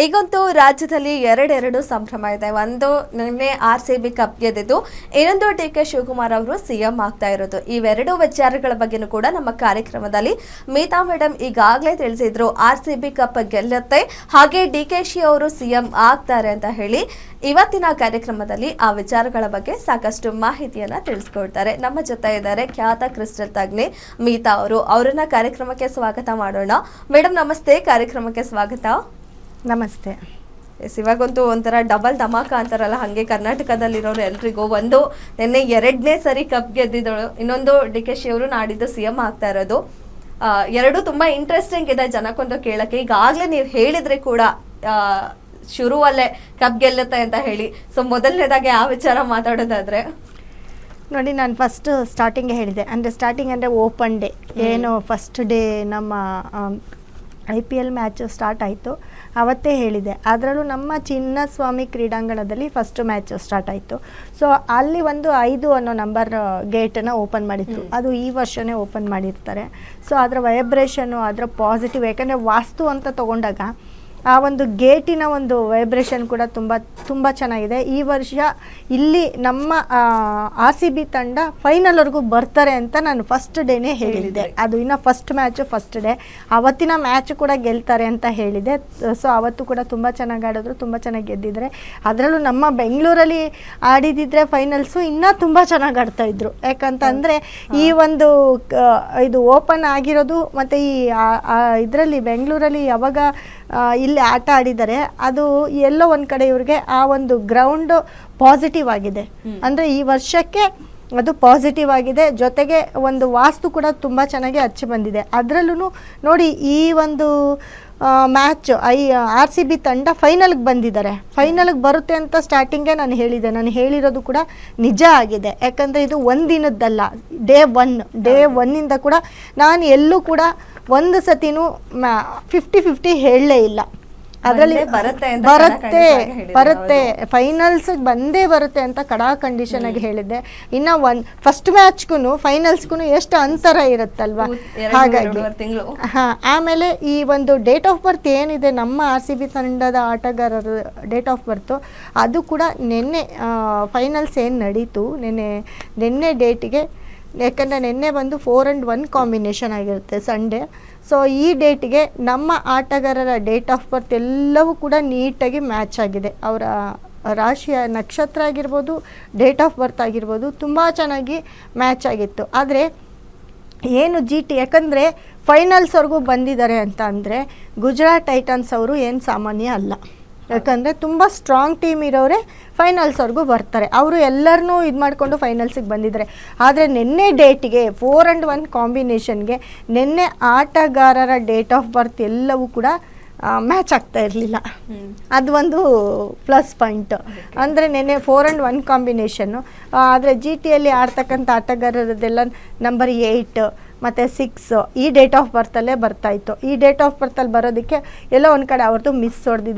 ಈಗಂತೂ ರಾಜ್ಯದಲ್ಲಿ ಎರಡೆರಡು ಸಂಭ್ರಮ ಇದೆ. ಒಂದು ನಿನ್ನೆ RCB ಕಪ್ ಗೆದ್ದಿದ್ದು, ಇನ್ನೊಂದು DK ಶಿವಕುಮಾರ್ ಅವರು ಸಿಎಂ ಆಗ್ತಾ ಇರೋದು. ಇವೆರಡು ವಿಚಾರಗಳ ಬಗ್ಗೆನೂ ಕೂಡ ನಮ್ಮ ಕಾರ್ಯಕ್ರಮದಲ್ಲಿ ಮೀತಾ ಮೇಡಮ್ ಈಗಾಗಲೇ ತಿಳಿಸಿದ್ರು. RCB ಕಪ್ ಗೆಲ್ಲುತ್ತೆ, ಹಾಗೆ DKಶಿ ಅವರು ಸಿಎಂ ಆಗ್ತಾರೆ ಅಂತ ಹೇಳಿ ಇವತ್ತಿನ ಕಾರ್ಯಕ್ರಮದಲ್ಲಿ ಆ ವಿಚಾರಗಳ ಬಗ್ಗೆ ಸಾಕಷ್ಟು ಮಾಹಿತಿಯನ್ನ ತಿಳಿಸ್ಕೊಡ್ತಾರೆ. ನಮ್ಮ ಜೊತೆ ಇದ್ದಾರೆ ಖ್ಯಾತ ಕ್ರಿಸ್ಟಲ್ ತಜ್ಞೆ ಮೀತಾ ಅವರು. ಅವರನ್ನ ಕಾರ್ಯಕ್ರಮಕ್ಕೆ ಸ್ವಾಗತ ಮಾಡೋಣ. ಮೇಡಮ್ ನಮಸ್ತೆ, ಕಾರ್ಯಕ್ರಮಕ್ಕೆ ಸ್ವಾಗತ. ನಮಸ್ತೆ. ಇವಾಗಂತೂ ಒಂಥರ ಡಬಲ್ ಧಮಾಕ ಅಂತಾರಲ್ಲ, ಹಾಗೆ ಕರ್ನಾಟಕದಲ್ಲಿರೋರು ಎಲ್ರಿಗೂ ಒಂದು ನಿನ್ನೆ ಎರಡನೇ ಸರಿ ಕಪ್ ಗೆದ್ದಿದ್ದಳು, ಇನ್ನೊಂದು DKಶಿ ಅವರು ನಾಡಿದ್ದು ಸಿಎಂ ಆಗ್ತಾ ಇರೋದು. ಎರಡು ತುಂಬಾ ಇಂಟ್ರೆಸ್ಟಿಂಗ್ ಇದೆ ಜನಕ್ಕೊಂದು ಕೇಳಕ್ಕೆ. ಈಗಾಗಲೇ ನೀವು ಹೇಳಿದ್ರೆ ಕೂಡ ಶುರುವಲ್ಲೇ ಕಪ್ ಗೆಲ್ಲುತ್ತೆ ಅಂತ ಹೇಳಿ. ಸೊ ಮೊದಲನೇದಾಗಿ ಆ ವಿಚಾರ ಮಾತಾಡೋದಾದ್ರೆ ನೋಡಿ, ನಾನು ಫಸ್ಟ್ ಸ್ಟಾರ್ಟಿಂಗ್ ಹೇಳಿದೆ, ಅಂದರೆ ಸ್ಟಾರ್ಟಿಂಗ್ ಅಂದರೆ ಓಪನ್ ಡೇ ಏನು ಫಸ್ಟ್ ಡೇ ನಮ್ಮ IPL ಮ್ಯಾಚ್ ಸ್ಟಾರ್ಟ್ ಆಯಿತು ಅವತ್ತೇ ಹೇಳಿದೆ. ಅದರಲ್ಲೂ ನಮ್ಮ ಚಿನ್ನಸ್ವಾಮಿ ಕ್ರೀಡಾಂಗಣದಲ್ಲಿ ಫಸ್ಟ್ ಮ್ಯಾಚ್ ಸ್ಟಾರ್ಟ್ ಆಯಿತು. ಸೊ ಅಲ್ಲಿ ಒಂದು 5 ಅನ್ನೋ ನಂಬರ್ ಗೇಟನ್ನು ಓಪನ್ ಮಾಡಿತ್ತು. ಅದು ಈ ವರ್ಷವೇ ಓಪನ್ ಮಾಡಿರ್ತಾರೆ. ಸೊ ಅದರ ವೈಬ್ರೇಷನ್ನು, ಅದರ ಪಾಸಿಟಿವ್, ಯಾಕಂದರೆ ವಾಸ್ತು ಅಂತ ತೊಗೊಂಡಾಗ ಆ ಒಂದು ಗೇಟಿನ ಒಂದು ವೈಬ್ರೇಷನ್ ಕೂಡ ತುಂಬ ಚೆನ್ನಾಗಿದೆ. ಈ ವರ್ಷ ಇಲ್ಲಿ ನಮ್ಮ RCB ತಂಡ ಫೈನಲ್ವರೆಗೂ ಬರ್ತಾರೆ ಅಂತ ನಾನು ಫಸ್ಟ್ ಡೇನೇ ಹೇಳಿದ್ದೆ. ಅದು ಇನ್ನು ಫಸ್ಟ್ ಮ್ಯಾಚು ಫಸ್ಟ್ ಡೇ, ಅವತ್ತಿನ ಮ್ಯಾಚ್ ಕೂಡ ಗೆಲ್ತಾರೆ ಅಂತ ಹೇಳಿದೆ. ಸೊ ಅವತ್ತು ಕೂಡ ತುಂಬ ಚೆನ್ನಾಗಿ ಆಡಿದ್ರು, ತುಂಬ ಚೆನ್ನಾಗಿ ಗೆದ್ದಿದ್ದಾರೆ. ಅದರಲ್ಲೂ ನಮ್ಮ ಬೆಂಗಳೂರಲ್ಲಿ ಆಡಿದಿದ್ರೆ ಫೈನಲ್ಸು ಇನ್ನೂ ತುಂಬ ಚೆನ್ನಾಗಿ ಆಡ್ತಾಯಿದ್ರು. ಯಾಕಂತಂದರೆ ಈ ಒಂದು ಇದು ಓಪನ್ ಆಗಿರೋದು ಮತ್ತು ಈ ಇದರಲ್ಲಿ ಬೆಂಗಳೂರಲ್ಲಿ ಯಾವಾಗ ಇಲ್ಲಿ ಆಟ ಆಡಿದ್ದಾರೆ, ಅದು ಎಲ್ಲೋ ಒಂದು ಕಡೆ ಇವ್ರಿಗೆ ಆ ಒಂದು ಗ್ರೌಂಡ್ ಪಾಸಿಟಿವ್ ಆಗಿದೆ. ಅಂದರೆ ಈ ವರ್ಷಕ್ಕೆ ಅದು ಪಾಸಿಟಿವ್ ಆಗಿದೆ. ಜೊತೆಗೆ ಒಂದು ವಾಸ್ತು ಕೂಡ ತುಂಬ ಚೆನ್ನಾಗಿ ಹಚ್ಚಿ ಬಂದಿದೆ. ಅದರಲ್ಲೂ ನೋಡಿ, ಈ ಒಂದು ಮ್ಯಾಚ್ RCB ತಂಡ ಫೈನಲ್ಗೆ ಬಂದಿದ್ದಾರೆ. ಫೈನಲ್ಗೆ ಬರುತ್ತೆ ಅಂತ ಸ್ಟಾರ್ಟಿಂಗೇ ನಾನು ಹೇಳಿದೆ. ನಾನು ಹೇಳಿರೋದು ಕೂಡ ನಿಜ ಆಗಿದೆ. ಯಾಕಂದರೆ ಇದು ಒಂದಿನದ್ದಲ್ಲ, ಡೇ ಒನ್ನಿಂದ ಕೂಡ ನಾನು ಎಲ್ಲೂ ಕೂಡ ಒಂದು ಸತಿನೂ 50-50 ಹೇಳಲೇ ಇಲ್ಲ. ಅದರಲ್ಲಿ ಬರುತ್ತೆ ಫೈನಲ್ಸ್ ಬಂದೇ ಬರುತ್ತೆ ಅಂತ ಕಡಾ ಕಂಡೀಷನ್ ಆಗಿ ಹೇಳಿದ್ದೆ. ಇನ್ನು ಫಸ್ಟ್ ಮ್ಯಾಚ್ಗೂ ಫೈನಲ್ಸ್ಗೂ ಎಷ್ಟು ಅಂತರ ಇರುತ್ತಲ್ವಾ, ಹಾಗಾಗಿ ಆಮೇಲೆ ಈ ಒಂದು ಡೇಟ್ ಆಫ್ ಬರ್ತ್ ಏನಿದೆ ನಮ್ಮ RCB ತಂಡದ ಆಟಗಾರರ ಡೇಟ್ ಆಫ್ ಬರ್ತು, ಅದು ಕೂಡ ನಿನ್ನೆ ಫೈನಲ್ಸ್ ಏನು ನಡೀತು ನಿನ್ನೆ ಡೇಟಿಗೆ. ಯಾಕಂದರೆ ನಿನ್ನೆ ಬಂದು 4-1 ಕಾಂಬಿನೇಷನ್ ಆಗಿರುತ್ತೆ ಸಂಡೇ. ಸೊ ಈ ಡೇಟಿಗೆ ನಮ್ಮ ಆಟಗಾರರ ಡೇಟ್ ಆಫ್ ಬರ್ತ್ ಎಲ್ಲವೂ ಕೂಡ ನೀಟಾಗಿ ಮ್ಯಾಚ್ ಆಗಿದೆ. ಅವರ ರಾಶಿಯ ನಕ್ಷತ್ರ ಆಗಿರ್ಬೋದು, ಡೇಟ್ ಆಫ್ ಬರ್ತ್ ಆಗಿರ್ಬೋದು, ತುಂಬ ಚೆನ್ನಾಗಿ ಮ್ಯಾಚ್ ಆಗಿತ್ತು. ಆದರೆ ಏನು GT, ಯಾಕಂದರೆ ಫೈನಲ್ಸ್ವರೆಗೂ ಬಂದಿದ್ದಾರೆ ಅಂತ ಅಂದರೆ ಗುಜರಾತ್ ಟೈಟನ್ಸ್ ಅವರು ಏನು ಸಾಮಾನ್ಯ ಅಲ್ಲ. ಯಾಕಂದರೆ ತುಂಬ ಸ್ಟ್ರಾಂಗ್ ಟೀಮ್ ಇರೋರೆ ಫೈನಲ್ಸ್ವರೆಗೂ ಬರ್ತಾರೆ. ಅವರು ಎಲ್ಲರನ್ನೂ ಇದು ಮಾಡಿಕೊಂಡು ಫೈನಲ್ಸಿಗೆ ಬಂದಿದ್ದಾರೆ. ಆದರೆ ನಿನ್ನೆ ಡೇಟಿಗೆ 4-1 ಕಾಂಬಿನೇಷನ್ಗೆ ನಿನ್ನೆ ಆಟಗಾರರ ಡೇಟ್ ಆಫ್ ಬರ್ತ್ ಎಲ್ಲವೂ ಕೂಡ ಮ್ಯಾಚ್ ಆಗ್ತಾ ಇರಲಿಲ್ಲ. ಅದು ಒಂದು ಪ್ಲಸ್ ಪಾಯಿಂಟ್. ಅಂದರೆ ನಿನ್ನೆ 4-1 ಕಾಂಬಿನೇಷನ್ನು. ಆದರೆ GTಯಲ್ಲಿ ಆಡ್ತಕ್ಕಂಥ ಆಟಗಾರರದೆಲ್ಲ ನಂಬರ್ 8 ಮತ್ತು 6 ಈ ಡೇಟ್ ಆಫ್ ಬರ್ತಲ್ಲೇ ಬರ್ತಾಯಿತ್ತು. ಈ ಡೇಟ್ ಆಫ್ ಬರ್ತಲ್ಲಿ ಬರೋದಕ್ಕೆ ಎಲ್ಲೋ ಒಂದು ಕಡೆ ಅವ್ರದ್ದು ಮಿಸ್ ಹೊಡೆದಿದೆ.